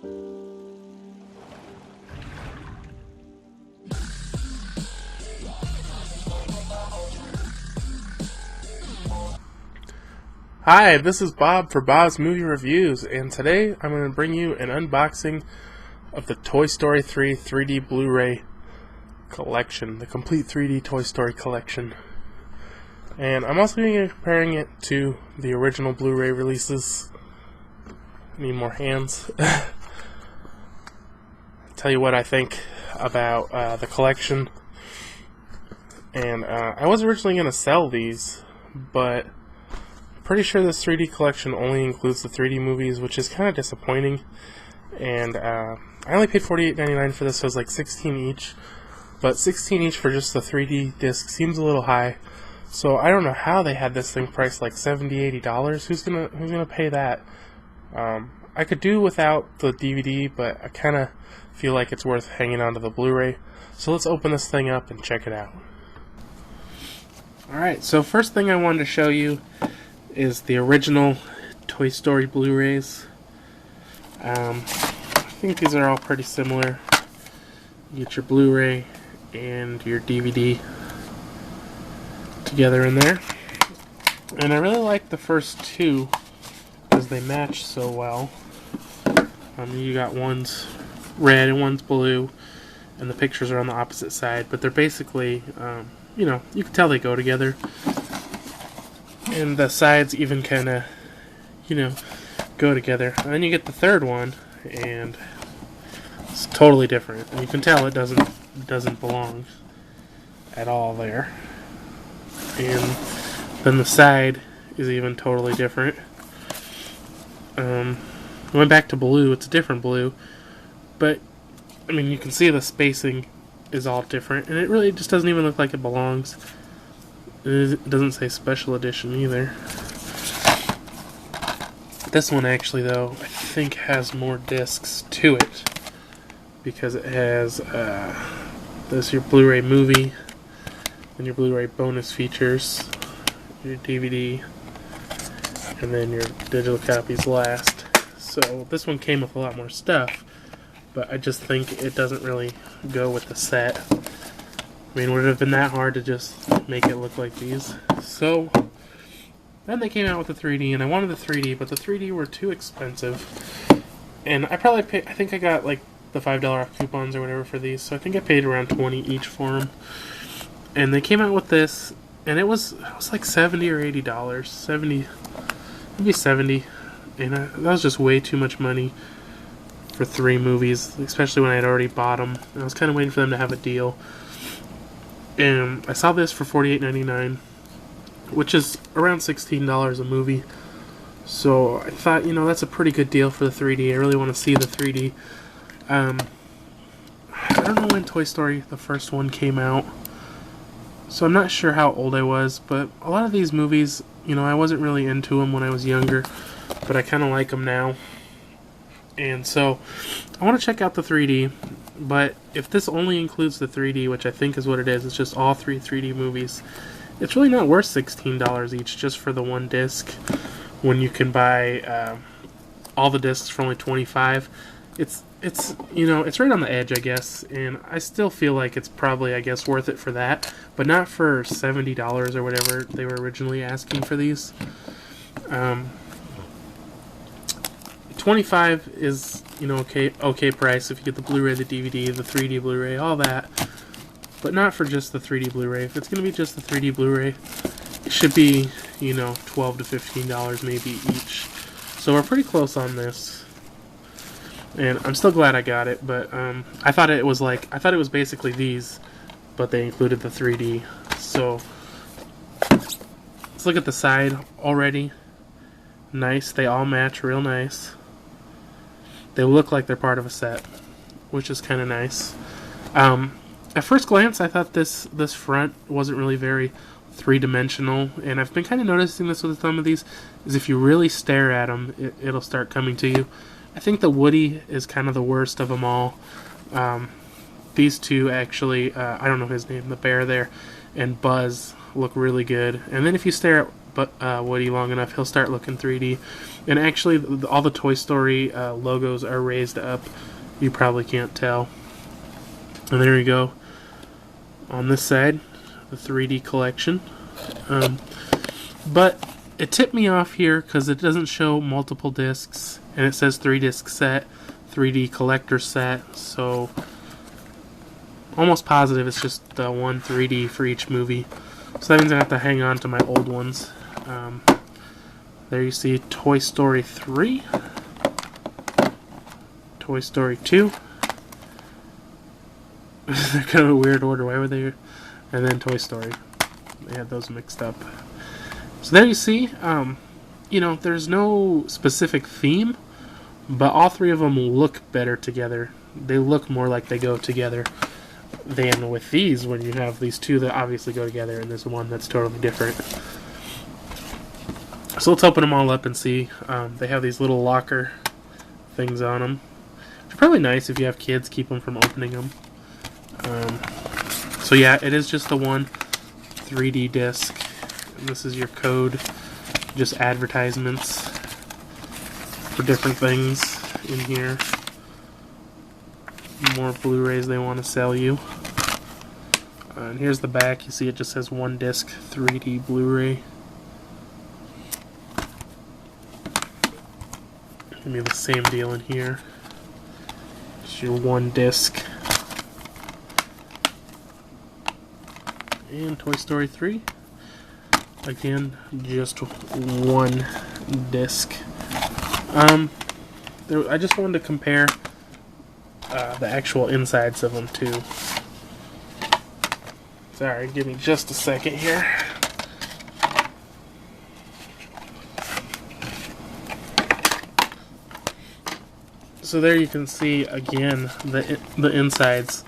Hi, this is Bob for Bob's Movie Reviews, and today I'm going to bring you an unboxing of the Toy Story 3 3D Blu-ray collection, the complete 3D Toy Story collection. And I'm also going to be comparing it to the original Blu-ray releases. I need more hands. Tell you what I think about the collection. And I was originally going to sell these, but pretty sure this 3D collection only includes the 3D movies, which is kind of disappointing. And I only paid $48.99 for this, so it was like $16 each. But $16 each for just the 3D disc seems a little high. So I don't know how they had this thing priced like $70, $80. Who's gonna pay that? I could do without the DVD, but I kind of feel like it's worth hanging on to the Blu-ray. So let's open this thing up and check it out. Alright, so first thing I wanted to show you is the original Toy Story Blu-rays. I think these are all pretty similar. You get your Blu-ray and your DVD together in there. And I really like the first two because they match so well. You got one's red and one's blue, and the pictures are on the opposite side, but they're basically, you know, you can tell they go together. And the sides even kind of, you know, go together. And then you get the third one, and it's totally different. And you can tell it doesn't belong at all there. And then the side is even totally different. Going back to blue, it's a different blue, but I mean, you can see the spacing is all different, and it really just doesn't even look like it belongs. It doesn't say special edition either. This one actually, though, I think has more discs to it, because it has this your Blu-ray movie, and your Blu-ray bonus features, your DVD, and then your digital copies last. So this one came with a lot more stuff, but I just think it doesn't really go with the set. I mean, would it have been that hard to just make it look like these? So then they came out with the 3D, and I wanted the 3D, but the 3D were too expensive. And I probably paid, I think I got like the $5 off coupons or whatever for these, so I think I paid around $20 each for them. And they came out with this, and it was like $70 or $80, 70, maybe 70, and that was just way too much money for 3 movies, especially when I had already bought them. And I was kind of waiting for them to have a deal. And I saw this for $48.99, which is around $16 a movie. So I thought, you know, that's a pretty good deal for the 3D. I really want to see the 3D. I don't know when Toy Story, the first one, came out, so I'm not sure how old I was, but a lot of these movies, you know, I wasn't really into them when I was younger, but I kind of like them now. And so I want to check out the 3D, but if this only includes the 3D, which I think is what it is, it's just all 3 3D movies, it's really not worth $16 each just for the one disc, when you can buy all the discs for only $25. It's you know, it's right on the edge, I guess, and I still feel like it's probably, I guess, worth it for that, but not for $70 or whatever they were originally asking for these. $25 is, you know, okay price if you get the Blu-ray, the DVD, the 3D Blu-ray, all that, but not for just the 3D Blu-ray. If it's going to be just the 3D Blu-ray, it should be, you know, $12 to $15 maybe each. So we're pretty close on this, and I'm still glad I got it. But I thought it was basically these, but they included the 3D. So let's look at the side already. Nice, they all match real nice. They look like they're part of a set, which is kind of nice. At first glance, I thought this front wasn't really very three-dimensional, and I've been kind of noticing this with some of these, is if you really stare at them, it'll start coming to you. I think the Woody is kind of the worst of them all. These two actually, I don't know his name, the bear there, and Buzz look really good. And then if you stare at Woody long enough, he'll start looking 3D. And actually, all the Toy Story logos are raised up. You probably can't tell. And there you go. On this side, the 3D collection. But it tipped me off here because it doesn't show multiple discs, and it says 3-disc set, 3D collector set. So almost positive it's just one 3D for each movie. So that means I have to hang on to my old ones. There you see Toy Story 3, Toy Story 2. They're kind of a weird order. Why were they? And then Toy Story. They had those mixed up. So there you see. You know, there's no specific theme, but all three of them look better together. They look more like they go together than with these, when you have these two that obviously go together and there's one that's totally different. So let's open them all up and see. They have these little locker things on them. It's probably nice if you have kids, keep them from opening them. So yeah, it is just the one 3D disc. And this is your code. Just advertisements for different things in here. More Blu-rays they want to sell you. And here's the back. You see it just says 1 disc 3D Blu-ray. Give me the same deal in here. It's your 1 disc. And Toy Story 3. Again, just 1 disc. I just wanted to compare the actual insides of them too. Sorry, give me just a second here. So there you can see again the insides.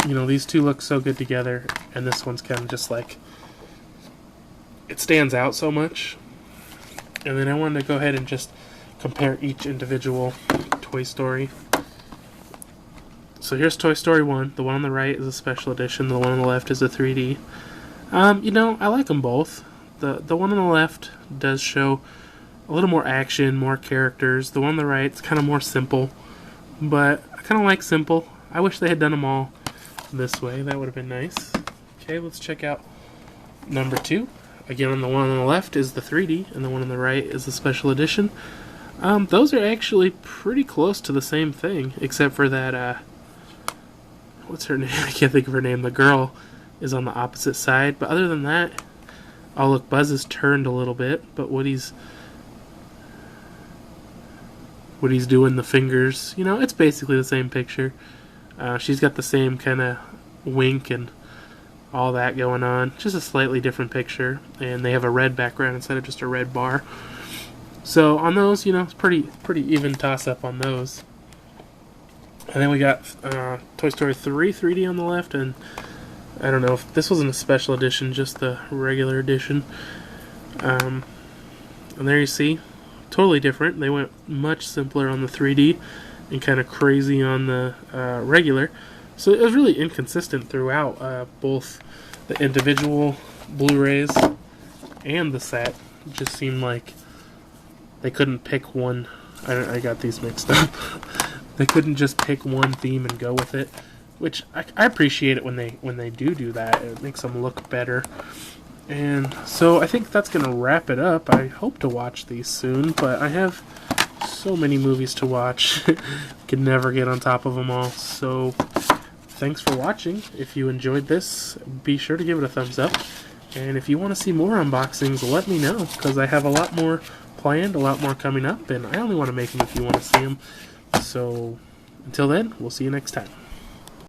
You know, these two look so good together, and this one's kind of just like, it stands out so much. And then I wanted to go ahead and just compare each individual Toy Story. So here's Toy Story 1. The one on the right is a special edition. The one on the left is a 3D. You know, I like them both. The one on the left does show a little more action, more characters. The one on the right is kind of more simple. But I kind of like simple. I wish they had done them all this way. That would have been nice. Okay, let's check out number 2. Again, on the one on the left is the 3D, and the one on the right is the special edition. Those are actually pretty close to the same thing, except for that, what's her name? I can't think of her name. The girl is on the opposite side. But other than that, oh look, Buzz is turned a little bit, but Woody's doing the fingers. You know, it's basically the same picture. She's got the same kind of wink and all that going on. Just a slightly different picture. And they have a red background instead of just a red bar. So on those, you know, it's pretty even toss-up on those. And then we got Toy Story 3 3D on the left, and I don't know if this wasn't a special edition, just the regular edition. And there you see, totally different. They went much simpler on the 3D and kind of crazy on the regular. So it was really inconsistent throughout, both the individual Blu-rays and the set. It just seemed like they couldn't pick one. I got these mixed up. They couldn't just pick one theme and go with it, which I appreciate it when they do that. It makes them look better. And so I think that's going to wrap it up. I hope to watch these soon, but I have so many movies to watch. Can never get on top of them all. So thanks for watching. If you enjoyed this, be sure to give it a thumbs up. And if you want to see more unboxings, let me know, because I have a lot more planned, a lot more coming up, and I only want to make them if you want to see them. So until then, we'll see you next time.